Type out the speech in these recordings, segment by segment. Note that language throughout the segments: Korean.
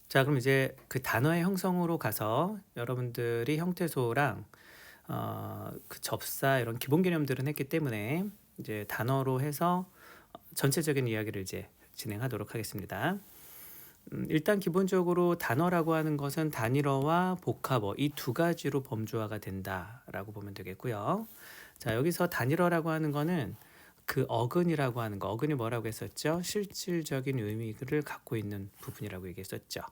자, 그럼 이제 그 단어의 형성으로 가서 여러분들이 형태소랑 그 접사 이런 기본 개념들은 했기 때문에 이제 단어로 해서 전체적인 이야기를 이제 진행하도록 하겠습니다. 일단 기본적으로 단어라고 하는 것은 단일어와 복합어 이 두 가지로 범주화가 된다라고 보면 되겠고요. 자, 여기서 단일어라고 하는 거는 그 어근이라고 하는 거, 어근이 뭐라고 했었죠? 실질적인 의미를 갖고 있는 부분이라고 얘기했었죠.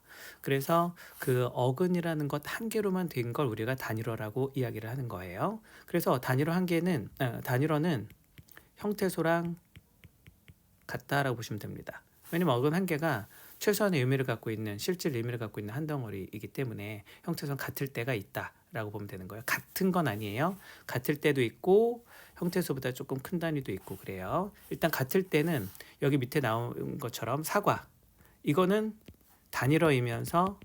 그래서 그 어근이라는 것 한 개로만 된 걸 우리가 단일어라고 이야기를 하는 거예요. 그래서 단일어 한 개는 단일어는 형태소랑 같다라고 보시면 됩니다. 왜냐면 어근 한 개가 최소한의 의미를 갖고 있는 실질 의미를 갖고 있는 한 덩어리이기 때문에 형태소는 같을 때가 있다라고 보면 되는 거예요. 같은 건 아니에요. 같을 때도 있고 형태소보다 조금 큰 단위도 있고 그래요. 일단 같을 때는 여기 밑에 나온 것처럼 사과 이거는 단일어이면서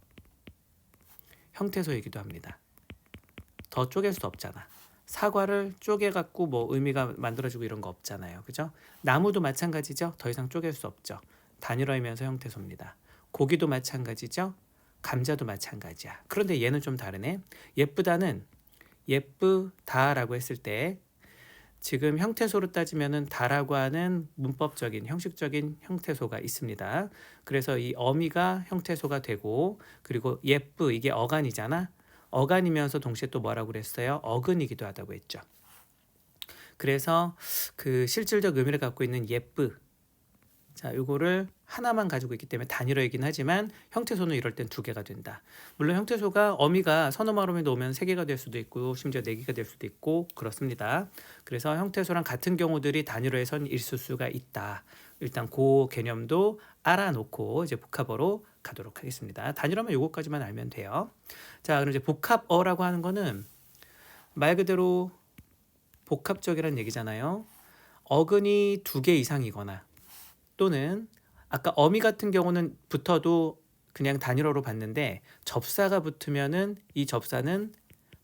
형태소이기도 합니다. 더 쪼갤 수 없잖아. 사과를 쪼개갖고 뭐 의미가 만들어지고 이런 거 없잖아요. 그죠? 나무도 마찬가지죠. 더 이상 쪼갤 수 없죠. 단일어이면서 형태소입니다. 고기도 마찬가지죠. 감자도 마찬가지야. 그런데 얘는 좀 다르네. 예쁘다는 예쁘다라고 했을 때 지금 형태소로 따지면은 다라고 하는 문법적인 형식적인 형태소가 있습니다. 그래서 이 어미가 형태소가 되고 그리고 예쁘 이게 어간이잖아. 어간이면서 동시에 또 뭐라고 그랬어요? 어근이기도 하다고 했죠. 그래서 그 실질적 의미를 갖고 있는 예쁘 자, 요거를 하나만 가지고 있기 때문에 단일어이긴 하지만 형태소는 이럴 땐 두 개가 된다. 물론 형태소가 어미가 서너 마름에 놓으면 세 개가 될 수도 있고 심지어 네 개가 될 수도 있고 그렇습니다. 그래서 형태소랑 같은 경우들이 단일어에선 있을 수가 있다. 일단 그 개념도 알아놓고 이제 복합어로 가도록 하겠습니다. 단일어면 요거까지만 알면 돼요. 자, 그럼 이제 복합어라고 하는 거는 말 그대로 복합적이라는 얘기잖아요. 어근이 두 개 이상이거나 또는 아까 어미 같은 경우는 붙어도 그냥 단일어로 봤는데 접사가 붙으면은 이 접사는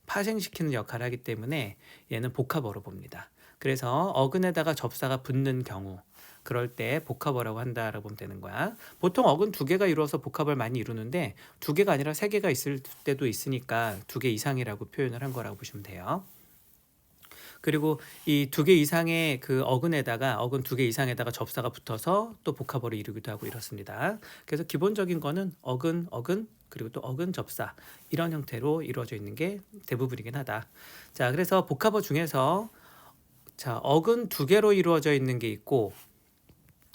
파생시키는 역할을 하기 때문에 얘는 복합어로 봅니다. 그래서 어근에다가 접사가 붙는 경우 그럴 때 복합어라고 한다라고 보면 되는 거야. 보통 어근 두 개가 이루어서 복합을 많이 이루는데 두 개가 아니라 세 개가 있을 때도 있으니까 두 개 이상이라고 표현을 한 거라고 보시면 돼요. 그리고 이 두 개 이상의 그 어근에다가 어근 두 개 이상에다가 접사가 붙어서 또 복합어를 이루기도 하고 이렇습니다. 그래서 기본적인 거는 어근, 어근 그리고 또 어근 접사 이런 형태로 이루어져 있는 게 대부분이긴 하다. 자, 그래서 복합어 중에서 자, 어근 두 개로 이루어져 있는 게 있고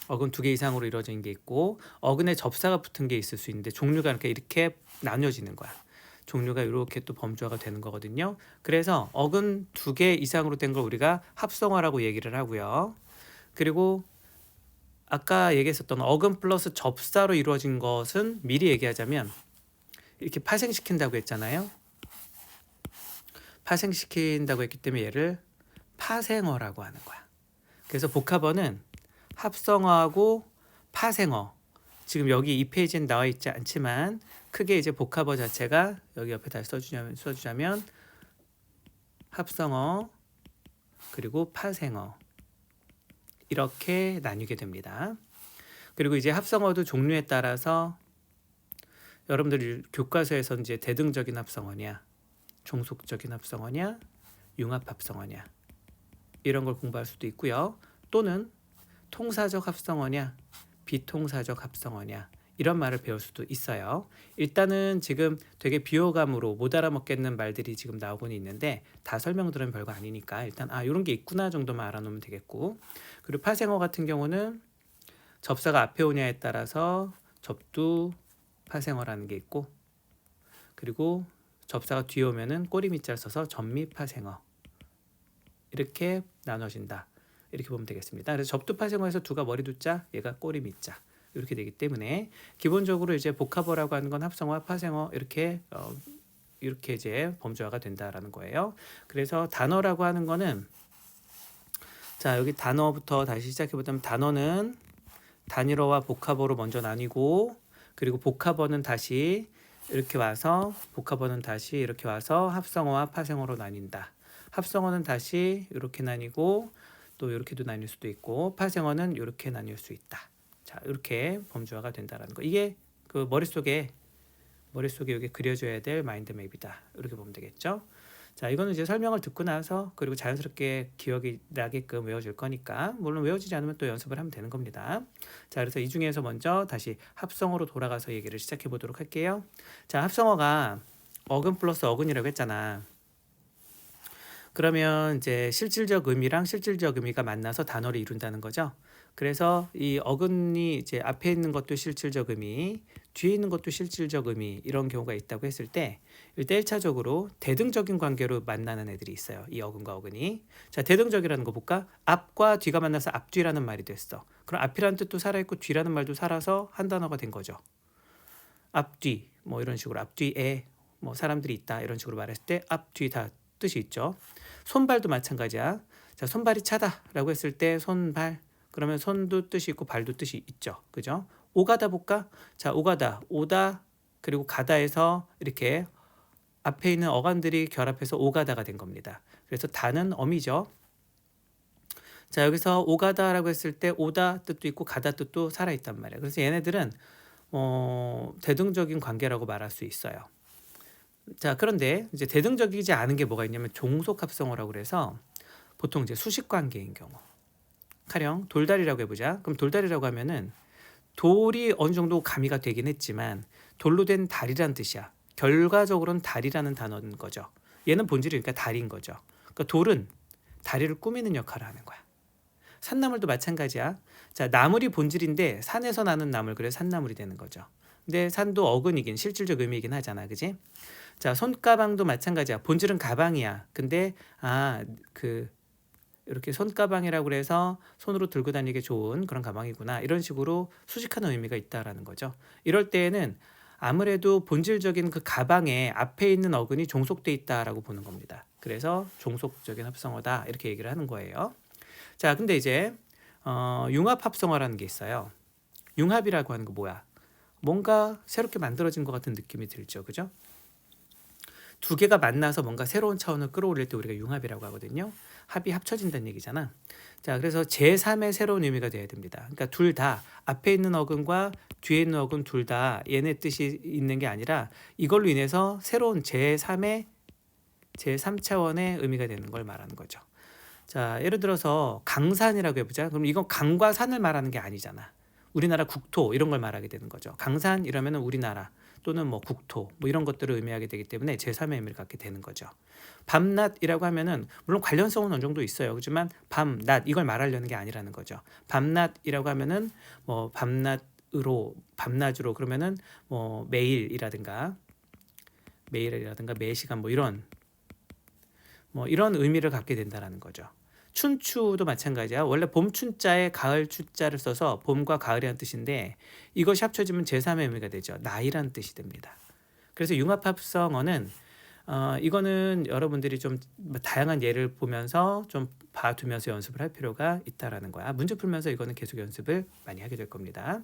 어근 두 개 이상으로 이루어져 있는 게 있고 어근에 접사가 붙은 게 있을 수 있는데 종류가 이렇게 나뉘어지는 거야. 종류가 이렇게 또 범주화가 되는 거거든요. 그래서 어근 두 개 이상으로 된 걸 우리가 합성어라고 얘기를 하고요. 그리고 아까 얘기했었던 어근 플러스 접사로 이루어진 것은 미리 얘기하자면 이렇게 파생시킨다고 했잖아요. 파생시킨다고 했기 때문에 얘를 파생어라고 하는 거야. 그래서 복합어는 합성어하고 파생어 지금 여기 이 페이지엔 나와 있지 않지만 크게 이제 복합어 자체가 여기 옆에 다시 써주자면 합성어 그리고 파생어 이렇게 나뉘게 됩니다. 그리고 이제 합성어도 종류에 따라서 여러분들이 교과서에서 이제 대등적인 합성어냐 종속적인 합성어냐 융합 합성어냐 이런 걸 공부할 수도 있고요. 또는 통사적 합성어냐 비통사적 합성어냐 이런 말을 배울 수도 있어요. 일단은 지금 되게 비호감으로 못 알아먹겠는 말들이 지금 나오고는 있는데 다 설명들은 별거 아니니까 일단 이런 게 있구나 정도만 알아놓으면 되겠고 그리고 파생어 같은 경우는 접사가 앞에 오냐에 따라서 접두 파생어라는 게 있고 그리고 접사가 뒤에 오면은 꼬리밑자를 써서 접미 파생어 이렇게 나눠진다. 이렇게 보면 되겠습니다. 그래서 접두 파생어에서 두가 머리 두자, 얘가 꼬리 밑자 이렇게 되기 때문에 기본적으로 이제 복합어라고 하는 건 합성어, 파생어 이렇게 이제 범주화가 된다라는 거예요. 그래서 단어라고 하는 거는 자 여기 단어부터 다시 시작해 보자면 단어는 단일어와 복합어로 먼저 나뉘고 그리고 복합어는 다시 이렇게 와서 복합어는 다시 이렇게 와서 합성어와 파생어로 나뉜다. 합성어는 다시 이렇게 나뉘고 또 이렇게도 나뉠 수도 있고 파생어는 이렇게 나뉠 수 있다. 자, 이렇게 범주화가 된다라는 거. 이게 그 머릿속에 머릿속에 여기 그려줘야 될 마인드맵이다. 이렇게 보면 되겠죠. 자, 이거는 이제 설명을 듣고 나서 그리고 자연스럽게 기억이 나게끔 외워줄 거니까 물론 외워지지 않으면 또 연습을 하면 되는 겁니다. 자, 그래서 이 중에서 먼저 다시 합성어로 돌아가서 얘기를 시작해 보도록 할게요. 자, 합성어가 어근 플러스 어근이라고 했잖아. 그러면 이제 실질적 의미랑 실질적 의미가 만나서 단어를 이룬다는 거죠. 그래서 이 어근이 이제 앞에 있는 것도 실질적 의미, 뒤에 있는 것도 실질적 의미 이런 경우가 있다고 했을 때 일단 1차적으로 대등적인 관계로 만나는 애들이 있어요. 이 어근과 어근이. 자, 대등적이라는 거 볼까? 앞과 뒤가 만나서 앞뒤라는 말이 됐어. 그럼 앞이라는 뜻도 살아있고 뒤라는 말도 살아서 한 단어가 된 거죠. 앞뒤 뭐 이런 식으로 앞뒤에 뭐 사람들이 있다 이런 식으로 말했을 때 앞뒤 다 뜻이 있죠. 손발도 마찬가지야. 자, 손발이 차다라고 했을 때 손발 그러면 손도 뜻이 있고 발도 뜻이 있죠. 그죠? 오가다 볼까? 자, 오가다, 오다 그리고 가다에서 이렇게 앞에 있는 어간들이 결합해서 오가다가 된 겁니다. 그래서 다는 어미죠. 자, 여기서 오가다라고 했을 때 오다 뜻도 있고 가다 뜻도 살아있단 말이에요. 그래서 얘네들은 대등적인 관계라고 말할 수 있어요. 자, 그런데 이제 대등적이지 않은 게 뭐가 있냐면 종속합성어라고 그래서 보통 이제 수식 관계인 경우. 가령 돌다리라고 해보자. 그럼 돌다리라고 하면은 돌이 어느 정도 가미가 되긴 했지만 돌로 된 다리란 뜻이야. 결과적으로는 다리라는 단어인 거죠. 얘는 본질이 그러니까 다리인 거죠. 그러니까 돌은 다리를 꾸미는 역할을 하는 거야. 산나물도 마찬가지야. 자, 나물이 본질인데 산에서 나는 나물 그래서 산나물이 되는 거죠. 근데 산도 어근이긴 실질적 의미이긴 하잖아, 그지? 자, 손가방도 마찬가지야. 본질은 가방이야. 근데 이렇게 손가방이라고 그래서 손으로 들고 다니기 좋은 그런 가방이구나. 이런 식으로 수식하는 의미가 있다라는 거죠. 이럴 때에는 아무래도 본질적인 그 가방에 앞에 있는 어근이 종속돼 있다라고 보는 겁니다. 그래서 종속적인 합성어다 이렇게 얘기를 하는 거예요. 자, 근데 이제 융합 합성어라는 게 있어요. 융합이라고 하는 거 뭐야? 뭔가 새롭게 만들어진 것 같은 느낌이 들죠, 그죠? 두 개가 만나서 뭔가 새로운 차원을 끌어올릴 때 우리가 융합이라고 하거든요. 합이 합쳐진다는 얘기잖아. 자, 그래서 제3의 새로운 의미가 돼야 됩니다. 그러니까 둘 다 앞에 있는 어근과 뒤에 있는 어근 둘 다 얘네 뜻이 있는 게 아니라 이걸로 인해서 새로운 제3차원의 의미가 되는 걸 말하는 거죠. 자, 예를 들어서 강산이라고 해보자. 그럼 이건 강과 산을 말하는 게 아니잖아. 우리나라 국토 이런 걸 말하게 되는 거죠. 강산 이러면 우리나라 또는 뭐 국토 뭐 이런 것들을 의미하게 되기 때문에 제3의 의미를 갖게 되는 거죠. 밤낮이라고 하면은 물론 관련성은 어느 정도 있어요. 그렇지만 밤, 낮 이걸 말하려는 게 아니라는 거죠. 밤낮이라고 하면은 뭐 밤낮으로 그러면은 뭐 매일이라든가 매 시간 뭐 이런 의미를 갖게 된다라는 거죠. 춘추도 마찬가지야. 원래 봄춘자에 가을 추자를 써서 봄과 가을이란 뜻인데 이것이 합쳐지면 제3의 의미가 되죠. 나이란 뜻이 됩니다. 그래서 융합합성어는 이거는 여러분들이 좀 다양한 예를 보면서 좀 봐두면서 연습을 할 필요가 있다라는 거야. 문제 풀면서 이거는 계속 연습을 많이 하게 될 겁니다.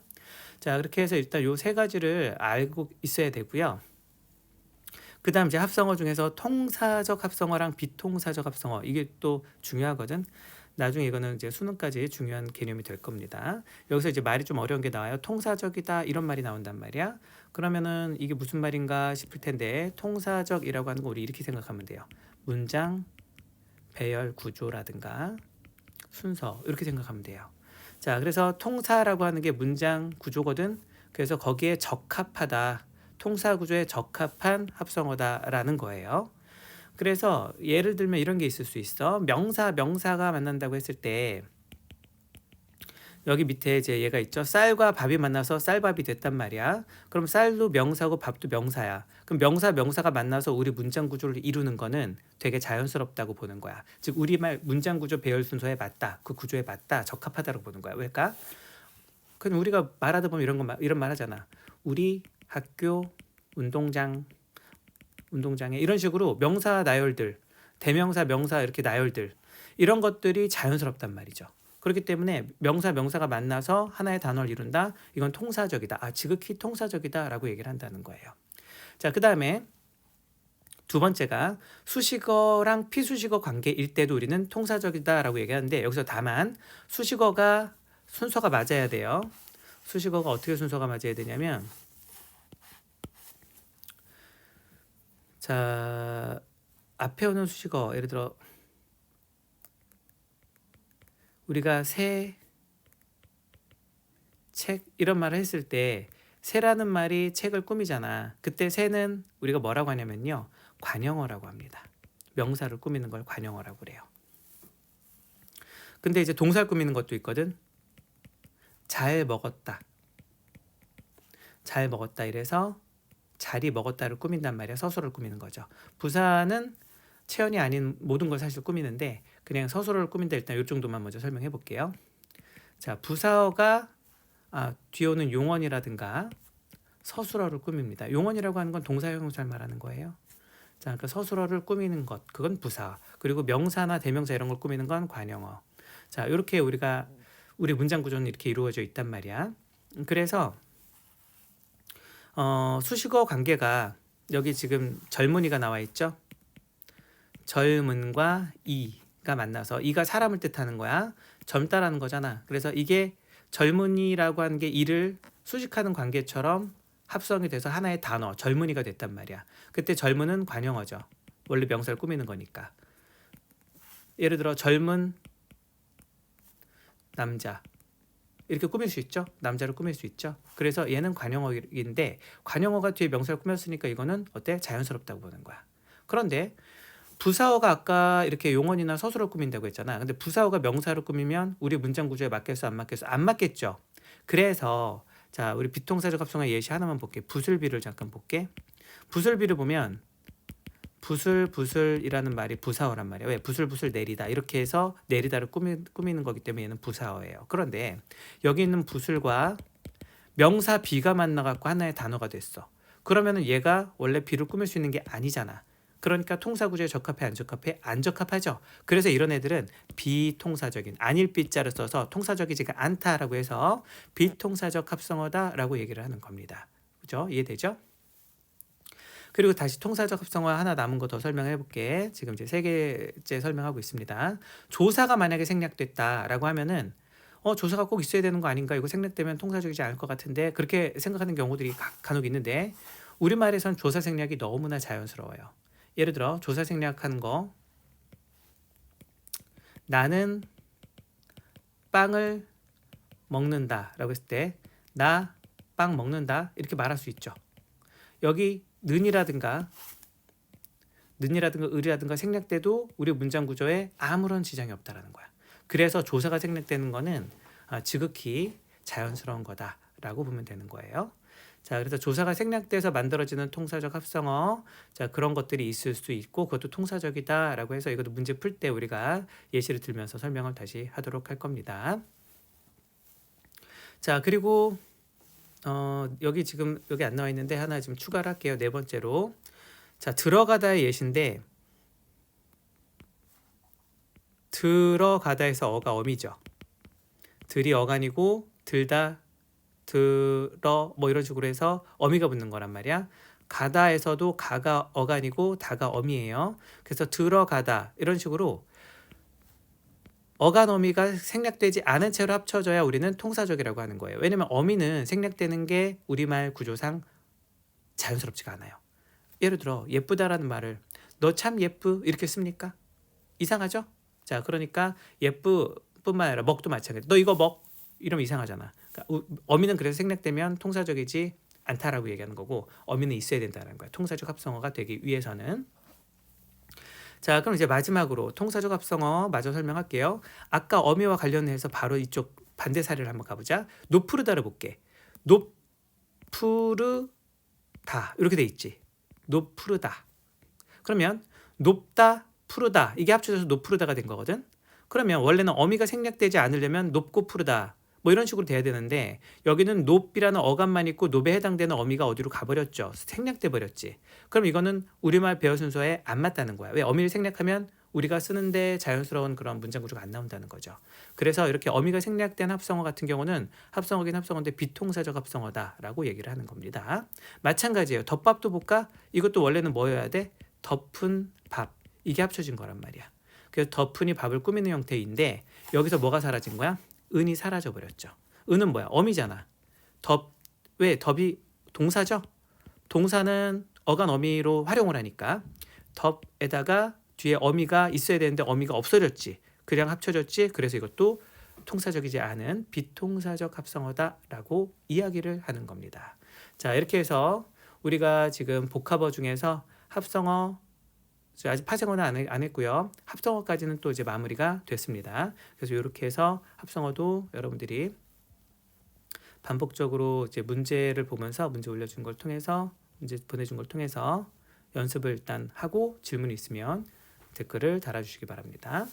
자, 그렇게 해서 일단 요 세 가지를 알고 있어야 되고요. 그 다음 이제 합성어 중에서 통사적 합성어랑 비통사적 합성어 이게 또 중요하거든. 나중에 이거는 이제 수능까지 중요한 개념이 될 겁니다. 여기서 이제 말이 좀 어려운 게 나와요. 통사적이다 이런 말이 나온단 말이야. 그러면은 이게 무슨 말인가 싶을 텐데 통사적이라고 하는 거 우리 이렇게 생각하면 돼요. 문장, 배열, 구조라든가 순서 이렇게 생각하면 돼요. 자, 그래서 통사라고 하는 게 문장 구조거든. 그래서 거기에 적합하다. 통사 구조에 적합한 합성어다라는 거예요. 그래서 예를 들면 이런 게 있을 수 있어. 명사가 만난다고 했을 때 여기 밑에 이제 얘가 있죠. 쌀과 밥이 만나서 쌀밥이 됐단 말이야. 그럼 쌀도 명사고 밥도 명사야. 그럼 명사가 만나서 우리 문장 구조를 이루는 거는 되게 자연스럽다고 보는 거야. 즉 우리말 문장 구조 배열 순서에 맞다. 그 구조에 맞다. 적합하다고 보는 거야. 왜일까? 그럼 우리가 말하다 보면 이런 말 하잖아. 우리 학교 운동장에 이런 식으로 명사 나열들, 대명사, 명사 이렇게 나열들 이런 것들이 자연스럽단 말이죠. 그렇기 때문에 명사가 만나서 하나의 단어를 이룬다. 이건 통사적이다. 지극히 통사적이다라고 얘기를 한다는 거예요. 자, 그 다음에 두 번째가 수식어랑 피수식어 관계일 때도 우리는 통사적이다라고 얘기하는데 여기서 다만 수식어가 순서가 맞아야 돼요. 수식어가 어떻게 순서가 맞아야 되냐면 자, 앞에 오는 수식어 예를 들어 우리가 새, 책 이런 말을 했을 때 새라는 말이 책을 꾸미잖아. 그때 새는 우리가 뭐라고 하냐면요. 관용어라고 합니다. 명사를 꾸미는 걸 관용어라고 그래요. 근데 이제 동사를 꾸미는 것도 있거든. 잘 먹었다. 잘 먹었다 이래서 잘이 먹었다를 꾸민단 말이야. 서술어를 꾸미는 거죠. 부사는 체언이 아닌 모든 걸 사실 꾸미는데 그냥 서술어를 꾸민다. 일단 이 정도만 먼저 설명해 볼게요. 자, 부사어가 뒤에 오는 용언이라든가 서술어를 꾸밉니다. 용언이라고 하는 건 동사 형용사를 말하는 거예요. 자, 그러니까 서술어를 꾸미는 것, 그건 부사. 그리고 명사나 대명사 이런 걸 꾸미는 건 관용어. 자, 이렇게 우리 문장 구조는 이렇게 이루어져 있단 말이야. 그래서 수식어 관계가 여기 지금 젊은이가 나와 있죠. 젊은과 이가 만나서 이가 사람을 뜻하는 거야. 젊다라는 거잖아. 그래서 이게 젊은이라고 하는 게 이를 수식하는 관계처럼 합성이 돼서 하나의 단어, 젊은이가 됐단 말이야. 그때 젊은은 관용어죠. 원래 명사를 꾸미는 거니까. 예를 들어 젊은 남자 이렇게 꾸밀 수 있죠. 남자를 꾸밀 수 있죠. 그래서 얘는 관용어인데 관용어가 뒤에 명사를 꾸몄으니까 이거는 어때? 자연스럽다고 보는 거야. 그런데 부사어가 아까 이렇게 용언이나 서술어를 꾸민다고 했잖아. 근데 부사어가 명사를 꾸미면 우리 문장 구조에 맞겠어? 안 맞겠어? 안 맞겠죠. 그래서 자, 우리 비동사적 합성어 예시 하나만 볼게. 부슬비를 잠깐 볼게. 부슬비를 보면 부슬이라는 말이 부사어란 말이야. 왜? 부슬부슬 내리다. 이렇게 해서 내리다를 꾸미는 거기 때문에 얘는 부사어예요. 그런데 여기 있는 부슬과 명사 비가 만나갖고 하나의 단어가 됐어. 그러면은 얘가 원래 비를 꾸밀 수 있는 게 아니잖아. 그러니까 통사 구조에 적합해 안 적합해? 안 적합하죠. 그래서 이런 애들은 비통사적인 아닐 비자를 써서 통사적이지가 않다라고 해서 비통사적 합성어다라고 얘기를 하는 겁니다. 그죠? 이해되죠? 그리고 다시 통사적 합성어 하나 남은 거 더 설명해 볼게. 지금 이제 세 개째 설명하고 있습니다. 조사가 만약에 생략됐다라고 하면은 조사가 꼭 있어야 되는 거 아닌가? 이거 생략되면 통사적이지 않을 것 같은데 그렇게 생각하는 경우들이 간혹 있는데 우리말에선 조사 생략이 너무나 자연스러워요. 예를 들어 조사 생략하는 거 나는 빵을 먹는다라고 했을 때 나 빵 먹는다 이렇게 말할 수 있죠. 여기 는이라든가 을이라든가 생략돼도 우리 문장 구조에 아무런 지장이 없다라는 거야. 그래서 조사가 생략되는 거는 지극히 자연스러운 거다라고 보면 되는 거예요. 자, 그래서 조사가 생략돼서 만들어지는 통사적 합성어, 자, 그런 것들이 있을 수 있고 그것도 통사적이다라고 해서 이것도 문제 풀 때 우리가 예시를 들면서 설명을 다시 하도록 할 겁니다. 자, 그리고 여기 지금 여기 안 나와 있는데 하나 지금 추가를 할게요. 네 번째로. 자, 들어가다의 예시인데 들어가다에서 어가 어미죠. 들이 어간이고 들다 들어 뭐 이런 식으로 해서 어미가 붙는 거란 말이야. 가다에서도 가가 어간이고 다가 어미예요. 그래서 들어가다 이런 식으로 어간 어미가 생략되지 않은 채로 합쳐져야 우리는 통사적이라고 하는 거예요. 왜냐면 어미는 생략되는 게 우리말 구조상 자연스럽지가 않아요. 예를 들어 예쁘다라는 말을 너 참 예쁘 이렇게 씁니까? 이상하죠? 자, 그러니까 예쁘뿐만 아니라 먹도 마찬가지. 너 이거 먹 이러면 이상하잖아. 그러니까 어미는 그래서 생략되면 통사적이지 않다라고 얘기하는 거고 어미는 있어야 된다는 거야. 통사적 합성어가 되기 위해서는. 자, 그럼 이제 마지막으로 통사적 합성어 마저 설명할게요. 아까 어미와 관련해서 바로 이쪽 반대 사례를 한번 가보자. 노푸르다를 볼게. 노푸르다 이렇게 돼 있지. 노푸르다. 그러면 높다, 푸르다 이게 합쳐져서 노푸르다가 된 거거든. 그러면 원래는 어미가 생략되지 않으려면 높고 푸르다 뭐 이런 식으로 돼야 되는데 여기는 높이라는 어감만 있고 높에 해당되는 어미가 어디로 가버렸죠. 생략돼 버렸지. 그럼 이거는 우리말 배어 순서에 안 맞다는 거야. 왜? 어미를 생략하면 우리가 쓰는데 자연스러운 그런 문장 구조가 안 나온다는 거죠. 그래서 이렇게 어미가 생략된 합성어 같은 경우는 합성어긴 합성어인데 비통사적 합성어다라고 얘기를 하는 겁니다. 마찬가지예요. 덮밥도 볼까? 이것도 원래는 뭐여야 돼? 덮은 밥. 이게 합쳐진 거란 말이야. 그래서 덮은이 밥을 꾸미는 형태인데 여기서 뭐가 사라진 거야? 은이 사라져 버렸죠. 은은 뭐야? 어미잖아. 왜? 덮이 동사죠? 동사는 어간 어미로 활용을 하니까 덥에다가 뒤에 어미가 있어야 되는데 어미가 없어졌지. 그냥 합쳐졌지. 그래서 이것도 통사적이지 않은 비통사적 합성어다라고 이야기를 하는 겁니다. 자, 이렇게 해서 우리가 지금 복합어 중에서 합성어 아직 파생어는 안 했고요. 합성어까지는 또 이제 마무리가 됐습니다. 그래서 이렇게 해서 합성어도 여러분들이 반복적으로 이제 문제를 보면서 문제 올려준 걸 통해서 문제 보내준 걸 통해서 연습을 일단 하고 질문이 있으면 댓글을 달아주시기 바랍니다.